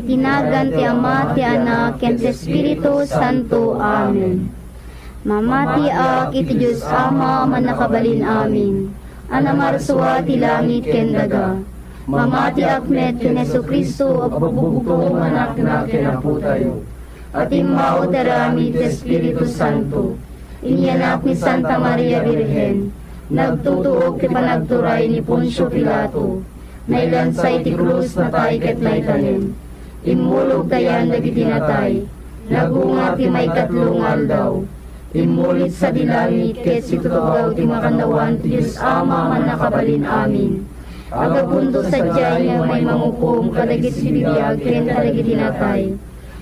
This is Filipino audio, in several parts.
tinagan ti Ama, ti Anak, ken ti Espiritu Santo. Amen. Mamati ak iti Diyos Ama, manakabalin amin. Anamarsuwa ti langit ken daga. Mamati ak met ken Jesu-Kristo, agbubugtong anak na kenapu tayo. At immao terami ti Espiritu Santo. Inianak ni Santa Maria Virgen, nagtutuog ti panagturay ni Poncio Pilato, nailansay ti krus na tay ket naitanen. Immulog tayan dagiti natay, nagunga ti may katlong aldaw. Imulit sa dilangit ket situtugaw ti makandawan ti Diyos Ama manakabalin amin. Agapundo sadyay nga may mangukom kadagiti bibiyag ken kadagiti natay.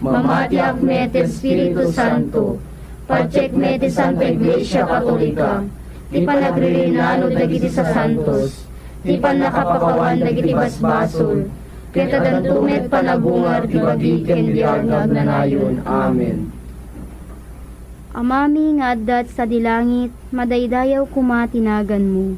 Mamati ak met Espiritu Santo, pacheck met ti Santa Iglesia Katolika, ti panagririnano dagiti sa santos, ti panakapakawan dagiti basbasol, ket adantumet panagungar ti bagi ken biag nga agnanayon. Amen. Amami nga addat sa dilangit, madaydayaw kumatinagan mo.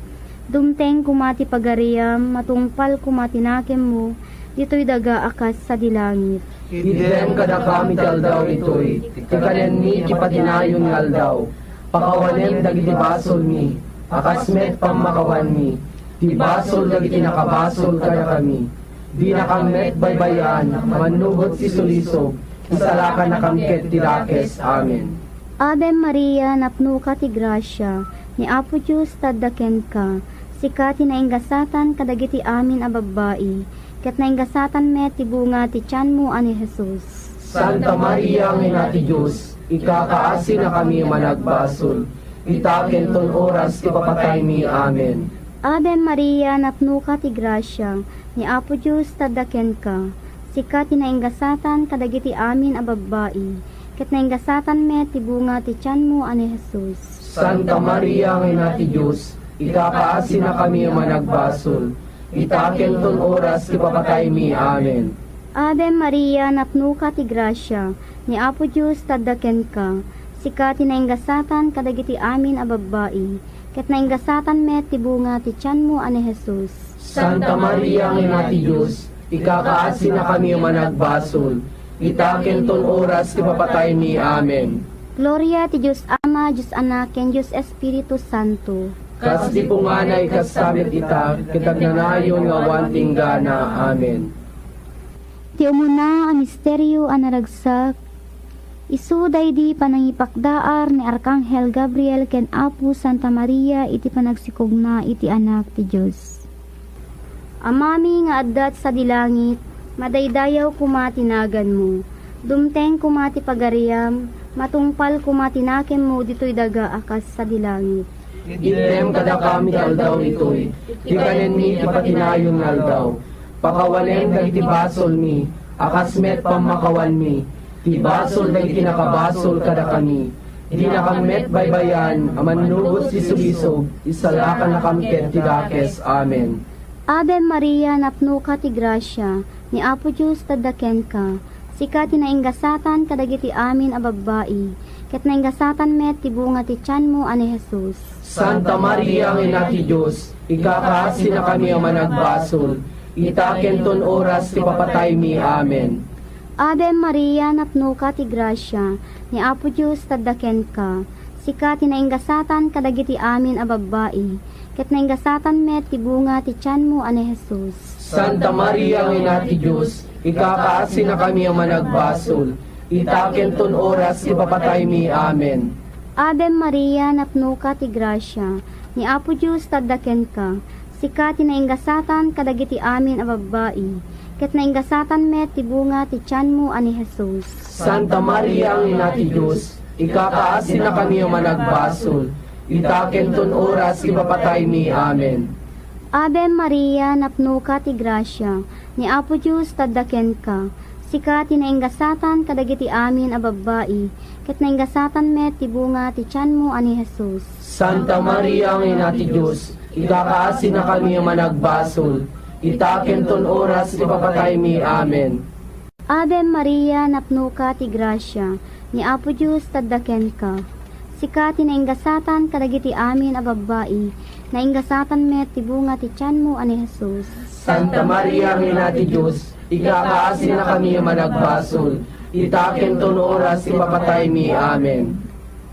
Dumteng kumati pagariam, matungpal kumatinakem mo, dito'y daga akas sa dilangit. Idem kada kami taldaw ito'y, tikanen mi kipatinayon ng aldaw. Pakawanem dagiti basol mi, akasmet pamakawan mi. Ti basol dagiti nakabasol kada kami. Di nakamet baybayan, manugot si sulisog, isalakan na kamket tirakes. Amen. Ave Maria, napno ka ti grasya, ni Apo Diyos taddaken ka, sikati na ingasatan kadagiti amin a babbai, ket na ingasatan met ti bunga ti tiyan mo ani Jesus. Santa Maria, ang ina ti Diyos, ikakaasi na kami managbasol, itaken ton oras ti papatay mi. Amen. Ave Maria, napno ka ti grasya, ni Apo Diyos taddaken ka, sikati na ingasatan kadagiti amin a babbai, ket naingasatan met ti bunga ti tiyan mo ani Jesus. Santa Maria, ang ina ti Diyos, ikakaasi na kami managbasol, itaken ton oras ti papatay mi. Amen. Ave Maria, napno ka ti grasya, ni Apo Diyos taddaken ka, sikati naingasatan kadagiti amin a babbai, ket naingasatan met ti bunga ti tiyan mo ani Jesus. Santa Maria, ang ina ti Diyos, ikakaasi na kami managbasol, itaken ton oras ti papatay mi. Amen. Gloria ti Diyos Ama, Diyos Anak, ken Diyos Espiritu Santo. Kas di punganay kasabit ita, kitagnanayon nga wanting gana. Amen. Ti umuna a misteryo a naragsak, isuday di panangipakdaar ni Arkanghel Gabriel ken Apo Santa Maria iti panagsikugna iti anak ti Diyos. Amami nga addat sa dilangit, madaydayaw kumatinagan mo, dumteng kumati pagariam, matungpal kumatinakem mo dito'y daga akas sa dilangit. Idem kada kami aldaw ito'y, tikanen mi kipatinayon ng aldaw. Pakawanem dagiti basol mi, akasmet pamakawan mi, ti basol dagiti nakabasol kada kami. Di nakamet baybayan, amanugot si sulisog, isalakan na kamket tirakes. Amen. Ave Maria, napno ka ti grasya, ni Apo Diyos taddaken ka, sikati na ingasatan kadagiti amin a babbai, ket na ingasatan met ti bunga ti tiyan mo ani Jesus. Santa Maria, ang ina ti Diyos, ikakaasi na kami ang managbasol, itaken ton oras ti papatay mi. Amen. Ave Maria, napno ka ti grasya, ni Apo Diyos taddaken ka, sikati na ingasatan kadagiti amin a babbai, ket na ingasatan met ti bunga ti tiyan mo ani Jesus. Santa Maria, ang ina ti Diyos, ikakaasi na kami ang managbasol, itaken ton oras ti papatay mi. Amen. Ave Maria, napno ka ti grasya, ni Apo Diyos taddaken ka, sikati na ingasatan kadagiti amin a babbai, ket na ingasatan met ti bunga ti tiyan mo ani Jesus. Santa Maria, ang ina ti Diyos, ikakaasi na kami ang managbasol, itaken ton oras ti papatay mi. Amen. Ave Maria, napno ka ti grasya, ni Apo Diyos taddaken ka, sikati na ingasatan kadagiti amin a babbai, ket na ingasatan met ti bunga ti tiyan mo ani Jesus. Santa Maria, ang ina ti Diyos, ikakaasi na kami ang managbasol, itaken ton oras ti papatay mi. Amen. Ave Maria, napno ka ti grasya, ni Apo Diyos taddaken ka, Sikati na ingasatan kadagiti amin a babbai, na ingasatan met tibunga ti tiyan mo ani Jesus. Santa Maria, Ina ti Diyos, ikakaasin na kami managbasol. Itaken ton oras ipapatay mi. Amen.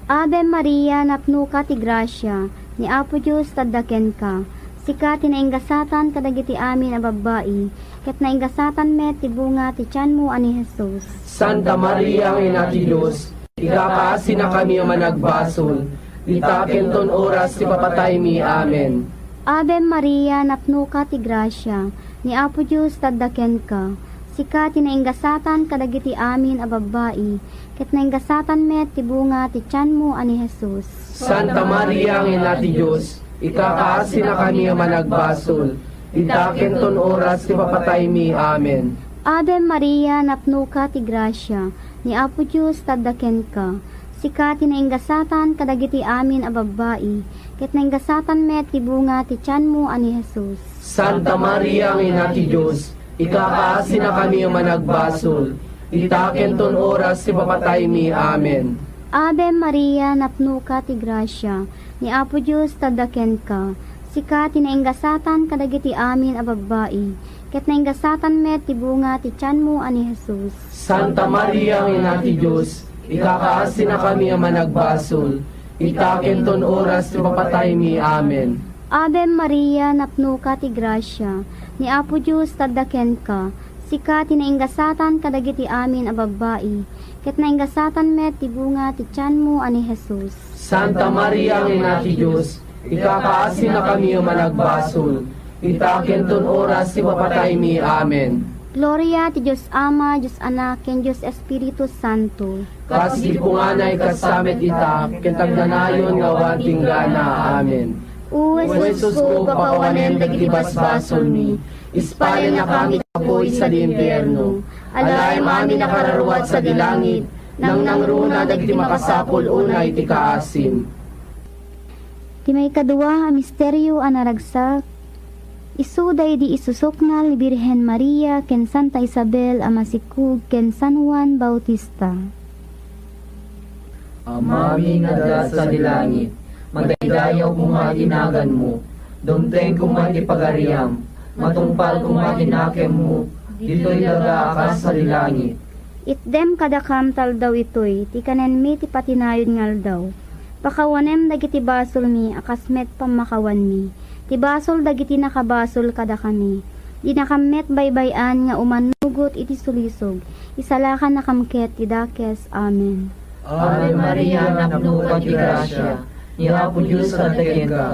Ave Maria, napno ka ti grasya, ni Apo Diyos taddaken ka. Sikati na ingasatan kadagiti amin a babbai, ket na ingasatan met tibunga ti tiyan mo ani Jesus. Santa Maria, Ina ti Diyos, ikakaasin na kami managbasol. Itaken ton oras ipapatay mi. Amen. Ave Maria, napno ka ti grasya, ni Apo Diyos taddaken ka. Sikati na ingasatan kadagiti amin a babbai, ket na ingasatan met tibunga ti tiyan mo ani Jesus. Santa Maria, Ina ti Diyos, ikakaasin na kami managbasol. Itaken ton oras ipapatay mi. Amen. Ave Maria, napno ka ti grasya, ni Apo Diyos taddaken ka. Sikati na ingasatan kadagiti amin a babbai, ket na ingasatan met tibunga ti tiyan mo ani Jesus. Santa Maria, Ina ti Diyos, ikakaasin na kami managbasol. Itaken ton oras ipapatay mi. Amen. Ave Maria, napno ka ti grasya, ni Apo Diyos taddaken ka. Sikati na ingasatan kadagiti amin a babbai, ket na ingasatan met tibunga ti tiyan mo ani Jesus. Santa Maria, Ina ti Diyos, ikakaasin na kami managbasol. Itaken ton oras ipapatay mi. Amen. Ave Maria, napno ka ti grasya, ni Apo Diyos taddaken ka. Sikati na ingasatan kadagiti amin a babbai, ket na ingasatan met tibunga ti tiyan mo ani Jesus. Santa Maria, Ina ti Diyos, ikakaasin na kami managbasol. Itaken ton oras ipapatay mi. Amen. Gloria ti Diyos Ama, Diyos Anak, ken Diyos Espiritu Santo. Kas di po nga na ikasamet ita, kentagnanayon nga wating gana. Amen. O Jesus ko, pakawanen dagiti basbasol mi, ispalin na kami kapoy sa limpierno. Alay mami nakararuat sa dilangit, nang nangruna dagiti makasapol unay ti kaasim. Ti may kadua a misteryo a naragsak, isuday di isusuknal ni Birhen Maria ken Santa Isabel a masikug ken San Juan Bautista. Amami nga sa dilangit, magdaydayaw kung matinagan mo, dumteng kung matipagariam, matungpal kung matinakem mo, dito'y lagaakas sa dilangit. Itdem kadakam taldaw itoy, ti kanen mi ti patinayon ngal daw. Pakawanem dagiti basol mi, akasmet pamakawan mi. Ti basol dagiti nakabasol kada kami. Di nakamet baybayan nga umanugot iti sulisog. Isalakan nakamket ti dakes. Amen. Ave Maria, napno ka ti grasya, ni Apo Diyos taddaken ka.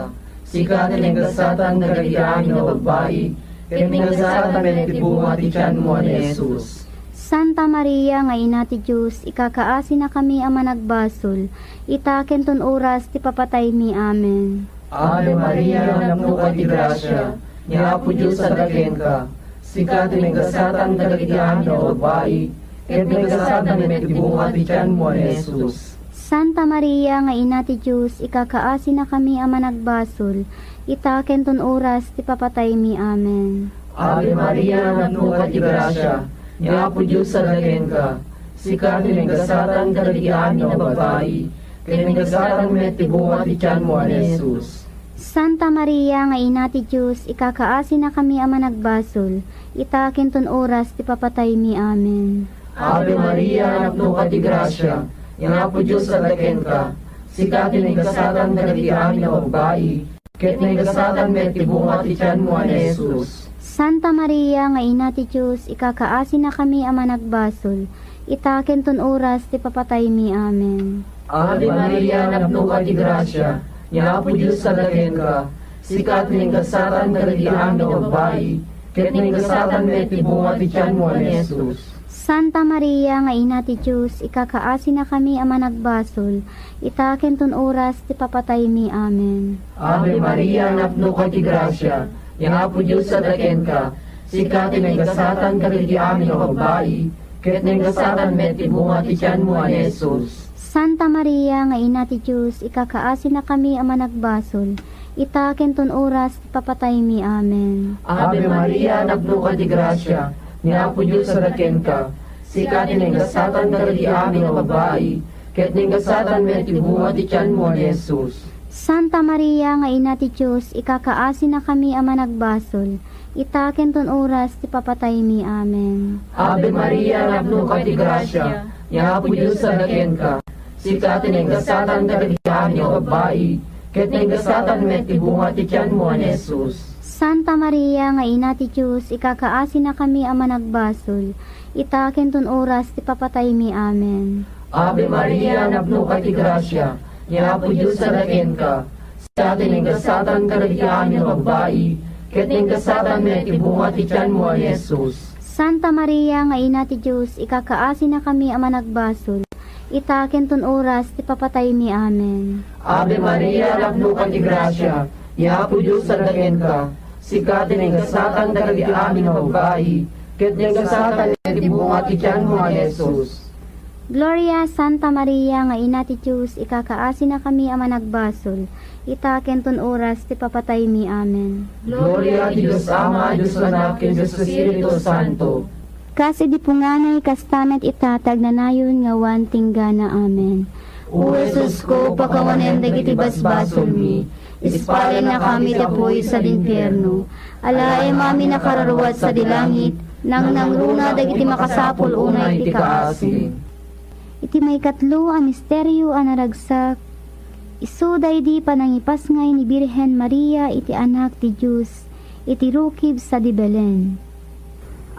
Sikati ng gasatan nagalian na babae, kaya ng gasatan menitibunga ti tiyan mo ni Jesus. Santa Maria nga ina ti Diyos, ikakaasi na kami ang managbasol. Itaken ton oras ti papatay mi. Amen. Ave Maria, napno ka ti grasya, ni Apo Diyos taddaken ka. Sikati ng gasatan nagalian na babae, kaya ng gasatan menitibunga ti tiyan mo ni Jesus. Santa Maria nga ina ti Diyos, ikakaasi na kami ang managbasol. Itaken ton oras ti papatay mi. Amen. Ave Maria, napno ka ti grasya, ni Apo Diyos taddaken ka. Sikati ng gasatan nagalian na babae, kaya ng gasatan menitibunga ti tiyan mo ni Jesus. Santa Maria nga ina ti Diyos, ikakaasi na kami ang managbasol. Itaken ton oras ti papatay mi. Amen. Ave Maria, napno ka ti grasya, ni Apo Diyos taddaken ka. Sikati ng gasatan nagalian na babae, kaya ng gasatan menitibunga ti tiyan mo ni Jesus. Santa Maria nga ina ti Diyos, ikakaasi na kami ang managbasol. Itaken ton oras ti papatay mi. Amen. Ave Maria, napno ka ti grasya, ni Apo Diyos taddaken ka. Sikati ng gasatan nagalian na babae, kaya ng gasatan menitibunga ti tiyan mo ni Jesus. Santa Maria nga ina ti Diyos, ikakaasi na kami ang managbasol. Itaken ton oras ti papatay mi. Amen. Ave Maria, napno ka ti grasya, ni Apo Diyos taddaken ka. Sikati ng gasatan nagalian na babae, kaya ng gasatan menitibunga ti tiyan mo ni Jesus. Santa Maria nga ina ti Diyos, ikakaasi na kami ang managbasol. Itaken ton oras ti papatay mi. Amen. Ave Maria, napno ka ti grasya, ni Apo Diyos taddaken ka. Sikati ng gasatan nagalian na babae, ket ningasatan met ibunga ti tiyan mo ni Jesus. Santa Maria nga ina ti Diyos, ikakaasi na kami ama nagbasol. Itaken ton oras ti papatay mi. Amen. Ave Maria, napno ka ti grasya, nga po Diyos sa laken ka. Sika tinenggasatan ka kadihan ni babae, ket nenggasatan met ibunga ti tiyan mo ni Jesus. Santa Maria nga ina ti Diyos, ikakaasi na kami ama nagbasol. Itaken ton oras ti papatay mi. Amen. Ave Maria, napno ka ti grasya, nga po Diyos sa laken ka. Sika tinenggasatan ka kadihan ni babae, ket nenggasatan met ibunga ti tiyan mo ni Jesus. Santa Maria nga ina ti Diyos, ikakaasi na kami ama nagbasol. Itaken ton oras ti papatay mi. Amen. Ave Maria, napno ka ti grasya, nga po Diyos sa laken ka. Sika tinenggasatan ka kadihan ni babae, ket nenggasatan met ibunga ti tiyan mo ni Jesus. Gloria Santa Maria nga ina ti Diyos, ikakaasi na kami ama nagbasol. Itaken ton oras ti papatay mi. Amen. Gloria ti Diyos Ama, Diyos Anak, ken Diyos Espiritu Santo. Kasi di punganay kastamet itatag na nayon nga wan tinggana. Amen. O Jesus ko, pakawanen dagiti basbasol mi, ispalen na kami tapoy sa linferno. Alae mami nakararuat sa dilangit, nang nangruna dagiti makasapol unay ti kaasi. Iti may katlo a misteryo a naragsak, isuday di panangipas ngay ni Birhen Maria iti anak ti Diyos, iti rukib sa di Belen.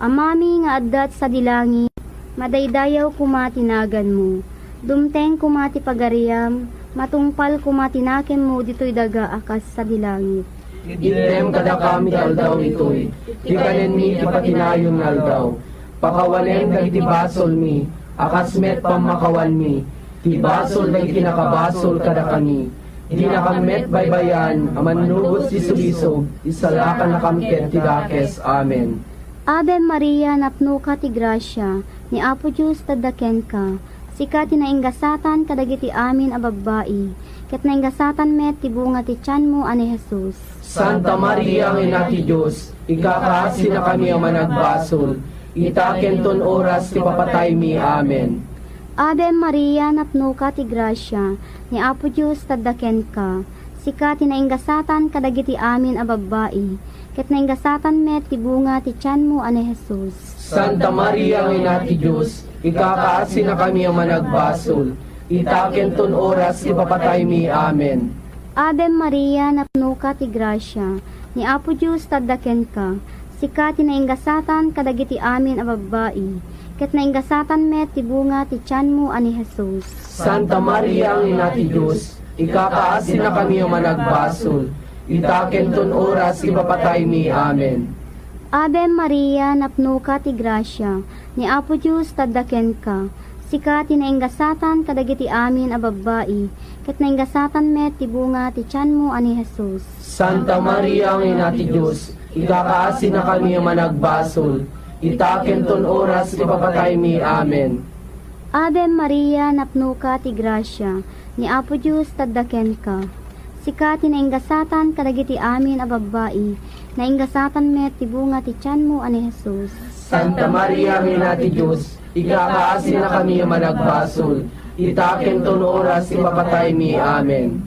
Amami nga addat sa dilangit, madaydayaw kumatinagan mo, dumteng kumati pagariam, matungpal kumatinaken mo dito'y daga akas sa dilangit. Item kada kami aldaw ito'y, tikanen mi ti patinayon nga aldaw, pakawalen dagiti basol mi, akas met pamakawan mi, ti basol dagiti nakabasol kada kami, di nakamet baybayan, amanubos ti sulisog, isalakan na kamket ti dakes. Amen. Ave Maria, napno ka ti grasya, ni Apo Diyos tadaken ka, sika ti nainggasatan kadagiti amin a babae, ket nainggasatan met ti bunga ti tiyan mo ani Jesus. Santa Maria, ang ina ti Diyos, ikakaasi na kami ang managbasol, itaken ton oras ti papatay mi. Amen. Ave Maria, napno ka ti grasya, ni Apo Diyos tadaken ka, sika ti nainggasatan kadagiti amin a babae, ket nainggasatan met ti bunga ti tiyan mo ani Jesus. Santa Maria, ang ina ti Diyos, ikakaasi na kami ang managbasol, itaken ton oras ti papatay mi. Amen. Ave Maria, napno ka ti grasya, ni Apo Diyos tadaken ka, sika ti nainggasatan kadagiti amin a babae, ket nainggasatan met ti bunga ti tiyan mo ani Jesus. Santa Maria, ang ina ti Diyos, ikakaasi na kami ang managbasol, itaken ton oras ti papatay mi. Amen. Ave Maria, napno ka ti grasya, ni Apo Diyos tadaken ka, sika ti nainggasatan kadagiti amin a babae, ket nainggasatan met ti bunga ti tiyan mo ani Jesus. Santa Maria, ang ina ti Diyos, ikakaasi na kami ang managbasol, itaken ton oras ti papatay mi. Amen. Ave Maria, napno ka ti grasya, ni Apo Diyos tadaken ka, sika ti nainggasatan kadagiti amin a babae, nainggasatan met ti bunga ti tiyan mo ani Jesus. Santa Maria, ang ina ti Diyos, ikakaasi na kami ang managbasol, itaken ton oras ti papatay mi. Amen.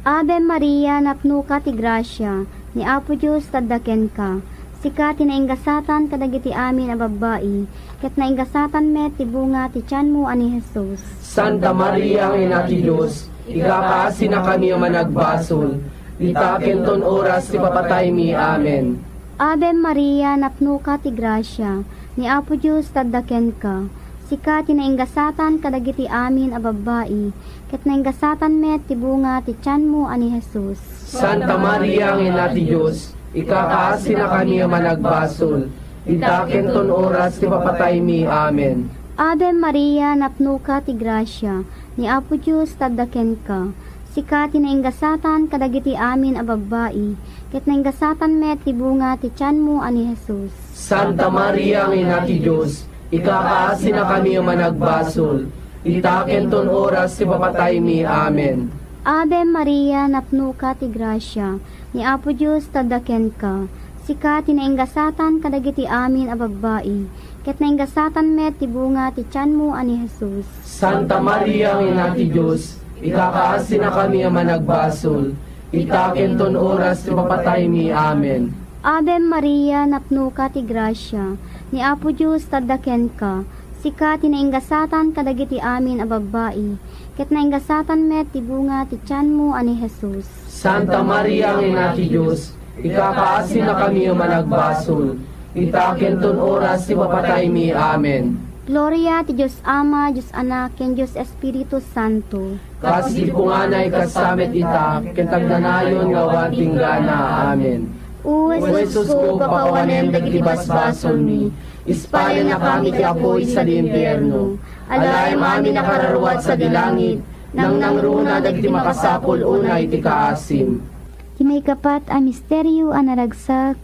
Ave Maria, napno ka ti grasya, ni Apo Diyos tadaken ka, sika ti nainggasatan kadagiti amin a babae, ket nainggasatan met ti bunga ti tiyan mo ani Jesus. Santa Maria, ang ina ti Diyos, ikakaasi na kami ang managbasol, itaken ton oras ti papatay mi. Amen. Ave Maria, napno ka ti grasya, ni Apo Diyos tadaken ka, sika ti nainggasatan kadagiti amin a babae, ket nainggasatan met ti bunga ti tiyan mo ani Jesus. Santa Maria, ang ina ti Diyos, ikakaasi na kami ang managbasol, itaken ton oras ti papatay mi. Amen. Ave Maria, napno ka ti grasya, ni Apo Diyos tadaken ka, sika ti nainggasatan kadagiti amin a babae, ket nainggasatan met ti bunga ti tiyan mo ani Jesus. Santa Maria, ang ina ti Diyos, ikakaasi na kami ang managbasol, itaken ton oras ti papatay mi. Amen. Ave Maria, napno ka ti grasya, ni Apo Diyos tadaken ka, Sika tinainggasatan kadagiti amin a babbai. Ket nainggasatan met ti bunga ti tiyan mo ani Jesus. Santa Maria, ang ina ti Diyos, ikakaasi na kami ang managbasol. Itaken ton oras ti papatay mi. Amen. Ave Maria, napno ka ti grasya. Ni Apo Diyos tadaken ka. Sika tinainggasatan kadagiti amin a babbai. Ket nainggasatan met ti bunga ti tiyan mo ani Jesus. Santa Maria, ang ina ti Diyos, ikakaasi na kami ang managbasol. Itaken ton oras ti papatay mi. Amen. Gloria ti Diyos Ama, Diyos Anak, ken Diyos Espiritu Santo. Kas di punganay kasamet ita, kentagnanayon nga wanting gana. Amen. O Jesus ko, pakawanem dagiti basbasol mi, ispayan na kami ti apoy sa limpierno. Alay mami nakararuat sa dilangit, nang nangruna dagiti makasapol unay ti kaasim. Ti may kapat a misteryo a naragsak,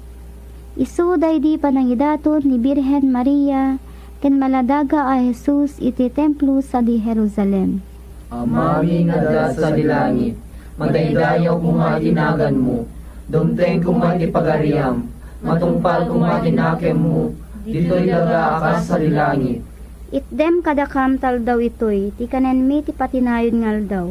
isu daydi panangidaton ni Birhen Maria, ken maladaga a Jesus iti templo sa di Jerusalem. Amami nga da sa dilangit, magdaydayaw kung matinagan mo, dumteng kung matipagariam, matungpal kung matinakem mo, dito'y daga akas sa dilangit. Itdem kadakam tal daw itoy, ti kanen mi ti patinayon ngal daw.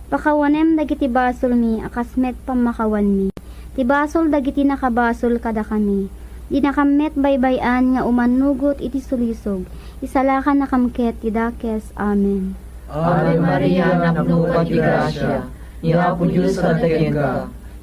Pakawanem dagiti basol mi, akasmet pamakawan mi. Ti basol dagiti nakabasol kada kami. Di nakamet baybayan nga umanugot iti sulisog. Isalakan nakamket ti dakes. Amen. Ave Maria, napno ka ti grasya, ni Apo Diyos tadaken ka.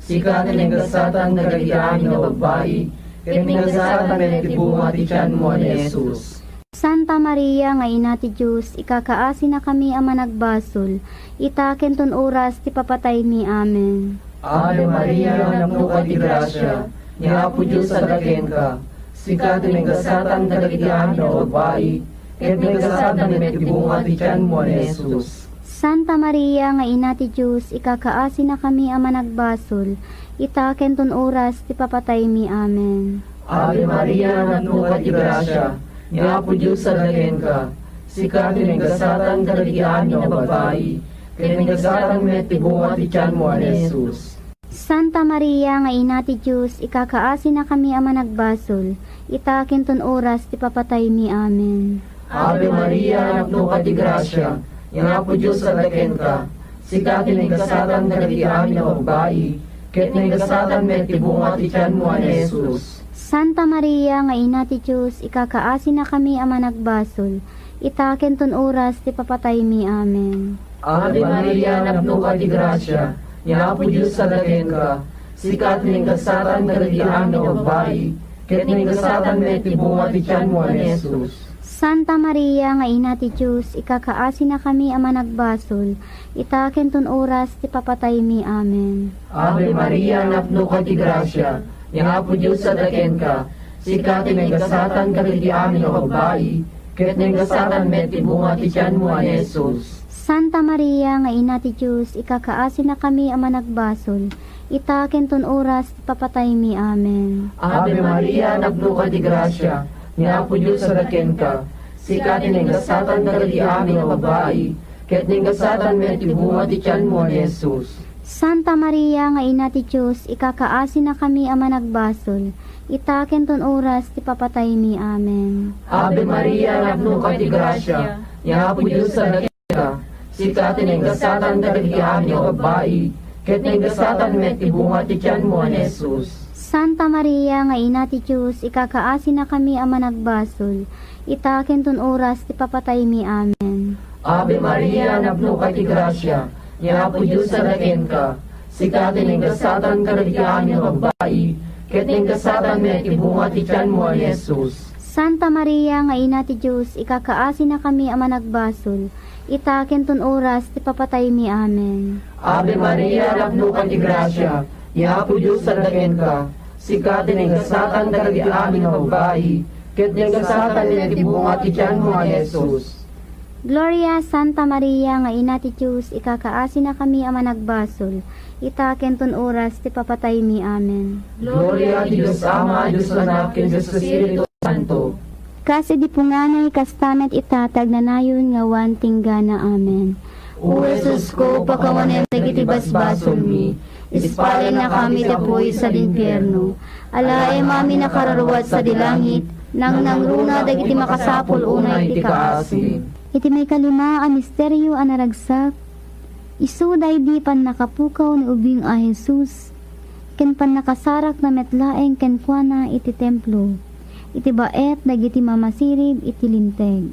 Sika tinenggasatan nagalian nga babae, ken tinenggasatan ti bunga ti tiyan mo ni Jesus. Santa Maria nga ina ti Diyos, ikakaasi na kami ang managbasol. Itaken ton oras ti papatay mi. Amen. Ave Maria, napno ka ti grasya, ni Apo Diyos tadaken ka. Sika tinenggasatan nagalian nga babae, ken tinenggasatan ti bunga ti tiyan mo ni Jesus. Santa Maria nga ina ti Diyos, ikakaasi na kami ang managbasol. Itaken ton oras ti papatay mi. Amen. Ave Maria, napno ka ti grasya, ni Apo Diyos tadaken ka. Sika tinenggasatan nagalian nga babae, ken tinenggasatan ti bunga ti tiyan mo ni Jesus. Santa Maria nga ina ti Diyos, ikakaasi na kami ang managbasol. Itaken ton oras ti papatay mi. Amen. Ave Maria, napno ka ti grasya, ni Apo Diyos tadaken ka. Sika tinenggasatan nagalian nga babae, ket tinenggasatan ti bunga ti tiyan mo ni Jesus. Santa Maria nga ina ti Diyos, ikakaasi na kami ang managbasol. Itaken ton oras ti papatay mi. Amen. Ave Maria, napno ka ti grasya, ni Apo Diyos tadaken ka. Sika tinenggasatan nagalian nga babae, ket tinenggasatan ti bunga ti tiyan mo ni Jesus. Santa Maria nga ina ti Diyos, ikakaasi na kami ang managbasol. Itaken ton oras ti papatay mi. Amen. Ave Maria, napno ka ti grasya, ni Apo Diyos tadaken ka. Sika tinenggasatan nagalian nga babae, ket tinenggasatan ti bunga ti tiyan mo ni Jesus. Santa Maria nga ina ti Diyos, ikakaasi na kami ang managbasol. Itaken ton oras ti papatay mi. Amen. Ave Maria, napno ka ti grasya, ni Apo Diyos tadaken ka. Sika tinenggasatan nagalian nga babae, ket tinenggasatan ti bunga ti tiyan mo ni Jesus. Santa Maria nga ina ti Diyos, ikakaasi na kami ang managbasol. Itaken ton oras ti papatay mi. Amen. Ave Maria, napno ka ti grasya, ni Apo Diyos tadaken ka. Sika tinenggasatan nagalian nga babae, ket tinenggasatan ti bunga ti tiyan mo ni Jesus. Santa Maria nga ina ti Diyos, ikakaasi na kami ang managbasol. Itaken ton oras ti papatay mi. Amen. Ave Maria, napno ka ti grasya, ni Apo Diyos tadaken ka. Sika tinenggasatan nagalian nga babae, ket tinenggasatan ti bunga ti tiyan mo ni Jesus. Santa Maria nga ina ti Diyos, ikakaasi na kami ang managbasol. Itaken ton oras ti papatay mi. Amen. Ave Maria, napno ka ti grasya, ni Apo Diyos tadaken ka. Sika tinenggasatan nagalian nga babae, ket tinenggasatan ti bunga ti tiyan mo ni Jesus. Gloria Santa Maria nga ina ti Diyos, ikakaasi na kami ang managbasol. Itaken ton oras ti papatay mi. Amen. Gloria ti Diyos Ama, Diyos Anak, ken Diyos Espiritu Santo. Kasi di punganay kastamet itatag na nayon nga wanting gana. Amen. O Jesus ko, pakawanem dagiti basbasol mi, Ispalin na kami tapoy sa limpyerno. Alae mami nakararuwat sa dilangit, nang nangruna dagiti makasapol unay ti kaasin. Iti may kalima a misteryo a naragsak, isu di pan nakapukaw ni ubing a Jesus, ken pan nakasarak na metlaeng ken kuana iti templo, iti baet dagiti mamasirib iti linteg.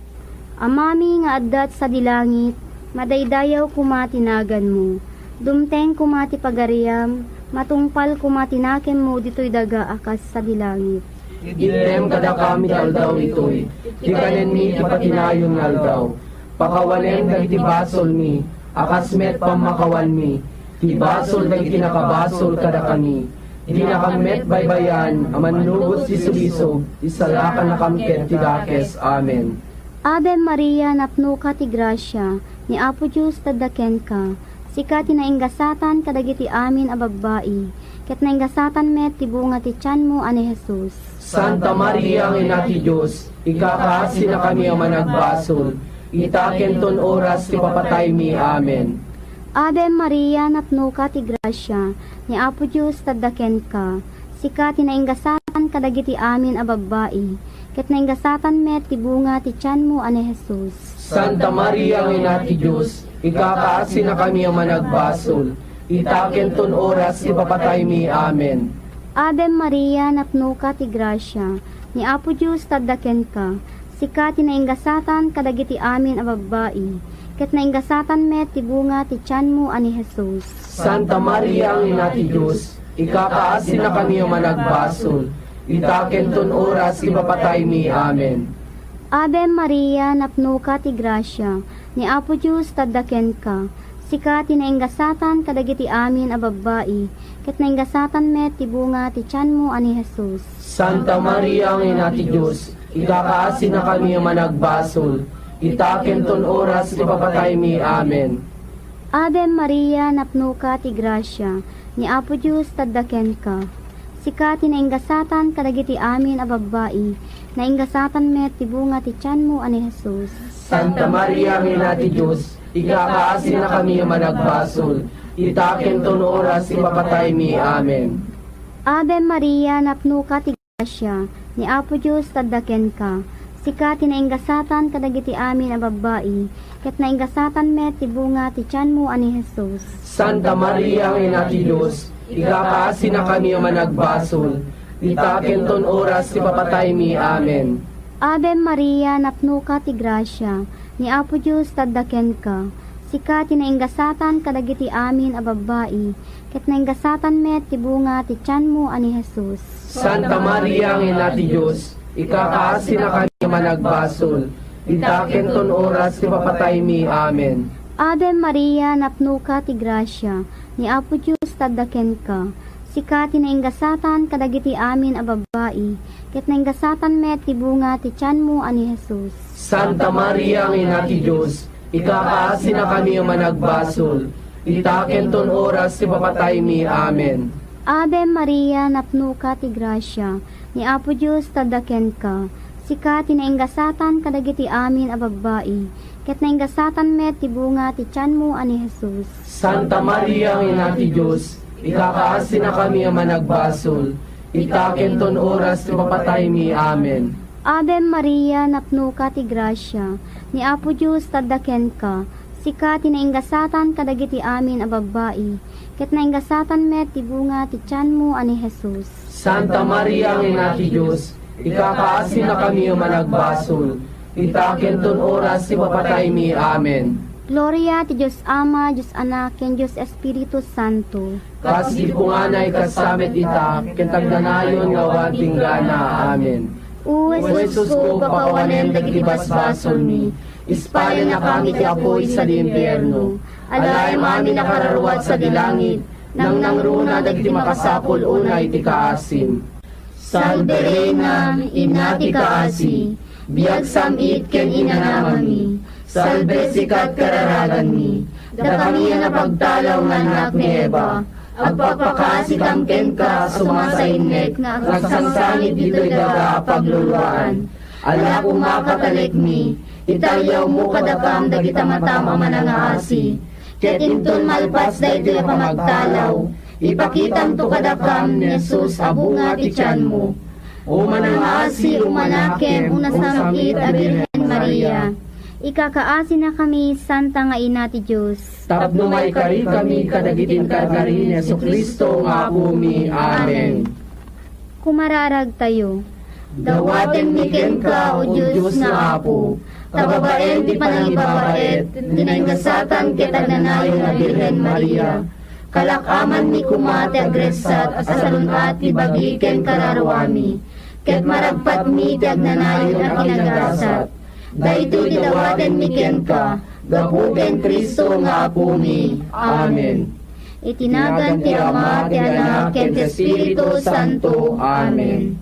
Amami nga addat sa dilangit, madaydayaw kumatinagan mo. Dumteng kumati pagariam, matungpal kumatinaken mo dito'y daga akas sa dilangit. Item kada kami aldaw itoy, ti kanen mi ti patinayon nga aldaw. Pakawanen dagiti basol mi, akas met pamakawan mi, ti basol dagiti nakabasol kada kami. Di nakamet baybayan, amanlugos ti sulisog, isalakan na kamket ti dakes. Amen. Ave Maria, napno ka ti grasya, ni Apo Diyos tadaken ka. Sika tinainggasatan kadagiti amin a babbai, ket nainggasatan met ti bunga ti tiyan mo ani Jesus. Santa Maria, Ina ti Diyos, ikakaasi na kami ang managbasol, itaken ton oras ti papatay mi. Amen. Ave Maria, napno ka ti grasya, ni Apo Diyos tadaken ka. Sika tinainggasatan kadagiti amin a babbai, ket nainggasatan met ti bunga ti tiyan mo ani Jesus. Santa Maria, Ina ti Diyos, ikakaasi na kami ang managbasol, itaken ton oras ti papatay mi. Amen. Ave Maria, napno ka ti grasya, ni Apo Diyos tadaken ka. Sika tinainggasatan kadagiti amin a babbai, ket nainggasatan met ti bunga ti tiyan mo ani Jesus. Santa Maria, Ina ti Diyos, ikakaasi na kami ang managbasol, itaken ton oras ti papatay mi. Amen. Ave Maria, napno ka ti grasya, ni Apo Diyos tadaken ka. Sika tinainggasatan kadagiti amin a babbai, ket nainggasatan met ti bunga ti tiyan mo ani Jesus. Santa Maria, Ina ti Diyos, ikakaasi na kami ang managbasol, itaken ton oras ti papatay mi. Amen. Ave Maria, napno ka ti grasya, ni Apo Diyos tadaken ka. Sika tinainggasatan kadagiti amin a babbai, nainggasatan met ti bunga ti tiyan mo ani Jesus. Santa Maria, Ina ti Diyos, ikakaasi na kami ang managbasol, itaken ton oras ti papatay mi. Amen. Ave Maria, napno ka ti grasya, ni Apo Diyos tadaken ka. Sika tinainggasatan kadagiti amin a babbai, ket nainggasatan met ti bunga ti tiyan mo ani Jesus. Santa Maria, Ina ti Diyos, ikakaasi na kami ang managbasol, itaken ton oras ti papatay mi. Amen. Ave Maria, napno ka ti grasya, ni Apo Diyos tadaken ka. Sika tinainggasatan kadagiti amin a babbai, ket nainggasatan met ti bunga ti tiyan mo ani Jesus. Santa Maria, Ina ti Diyos, ikakaasi na kami ang managbasol, itaken ton oras ti papatay mi. Amen. Ave Maria, napno ka ti grasya, ni Apo Diyos tadaken ka. Sika tinainggasatan kadagiti amin a babbai, ket nainggasatan met ti bunga ti tiyan mo ani Jesus. Santa Maria, Ina ti Diyos, ikakaasi na kami ang managbasol, itaken ton oras ti papatay mi. Amen. Ave Maria, napno ka ti grasya, ni Apo Diyos tadaken ka. Sika tinainggasatan kadagiti amin a babbai, ket nainggasatan met ti bunga ti tiyan mo ani Jesus. Santa Maria, Ina ti Diyos, ikakaasi na kami ang managbasol, itaken ton oras ti papatay mi. Amen. Ave Maria, napno ka ti grasya, ni Apo Diyos tadaken ka. Sika tinainggasatan kadagiti amin a babbai, ket nainggasatan met ti bunga ti tiyan mo ani Jesus. Santa Maria, Ina ti Diyos, ikakaasi na kami ang managbasol, itaken ton oras ti papatay mi. Amen. Gloria ti Diyos Ama, Diyos Anak, ken Diyos Espiritu Santo. Kas di punganay kasamit ita, kentagdanayon nga wating gana. Amen. O Jesus ko, papawanen dagiti basbasol mi, ispalin na kami ti apoy sa limpyerno. Alay mami nakararuwat sa dilangit, nang nangruna dagiti makasapol unay ti kaasim. Salve Reina, Ina ti kaasi, biag samit ken inanamami, salve sikat kararagan mi, da kami na pagtalaw nga anak ni Eva, agpapakasitam ken ka sumasainek, nagsangsangit dito'y daga pagluluan. Ala kumakatalik mi, italyaw mo kadakam dagita matam ang manangaasi, ket inton malpas da ito'y pamagtalaw, Ipakitam to kadakam ni Jesus abunga ti tiyan mo. O manangasi umanakem Unasamkit a Birhen Maria. Ikakaasi na kami, Santa nga ina ti Diyos. Tapno may kari kami kadagitin karkari ni Jesucristo nga apo mi. Amen. Kumararag tayo. Dawaten mi ken ka, O Diyos nga apo. Tababaen ti panangibabaet, tinaygasatan kitagnanayon na Birhen Maria. Kalakaman mi kumate agresat, asalunat ti bagi ken kararwami. Ket maragpat mi ti agnanayon a kinagasat. Daytoy ti dawaten mi ken ka, gapu ken Kristo nga apo mi. Amen. Itinagan ti Ama, ti Anak, ken ti Espiritu Santo. Amen.